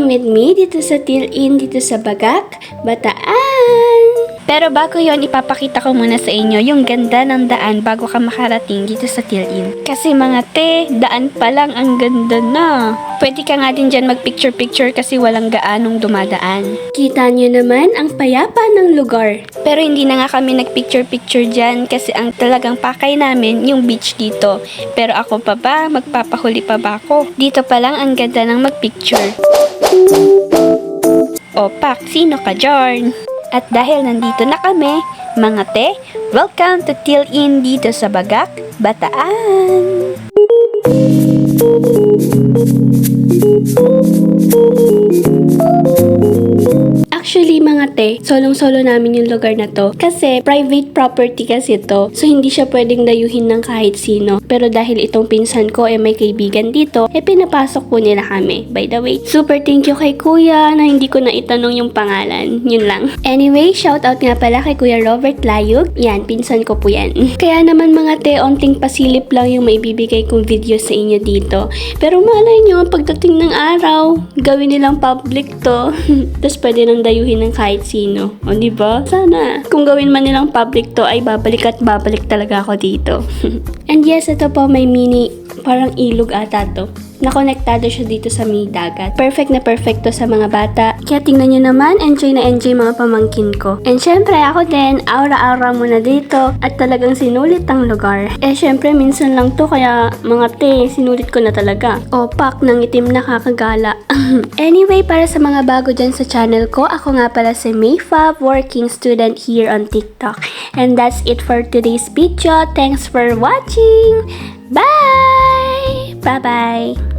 with me dito sa Till-In, dito sa Bagak, Bataan. Pero bago yon, ipapakita ko muna sa inyo yung ganda ng daan bago ka makarating dito sa Till-In. Kasi mga te, daan pa lang ang ganda na. Pwede ka nga din dyan mag-picture-picture kasi walang gaanong dumadaan. Kita nyo naman ang payapa ng lugar. Pero hindi na nga kami nag-picture-picture dyan kasi ang talagang pakay namin yung beach dito. Pero ako pa ba? Magpapahuli pa ba ako? Dito pa lang ang ganda ng mag-picture. O pak, sino ka Jorn? At dahil nandito na kami, mga te, welcome to Till-In dito sa Bagak, Bataan! Actually mga te, solong-solo namin yung lugar na to kasi private property kasi to, so hindi siya pwedeng dayuhin ng kahit sino. Pero dahil itong pinsan ko may kaibigan dito, pinapasok po nila kami. By the way, super thank you kay kuya na hindi ko na itanong yung pangalan. Yun lang. Anyway, shout out nga pala kay Kuya Robert Layug. Yan, pinsan ko po yan. Kaya naman mga te, onting pasilip lang yung maibibigay kong video sa inyo dito. Pero malay nyo, pagdating ng araw, gawin nilang public to. Tapos pwede nang dayuhin ng kahit sino. O diba? Sana. Kung gawin man nilang public to, ay babalik at babalik talaga ako dito. And yes, ito po may mini, parang ilog ata to. Nakonektado siya dito sa may dagat. Perfect na perfect to sa mga bata. Kaya tingnan nyo naman, enjoy na enjoy mga pamangkin ko. And syempre ako din, aura-aura muna dito. At talagang sinulit ang lugar. Syempre minsan lang to, kaya mga te, sinulit ko na talaga. O pak, nang itim na kakagala. Anyway, para sa mga bago dyan sa channel ko, ako nga pala si Mayfab, working student here on TikTok. And that's it for today's video. Thanks for watching! Bye! Bye-bye!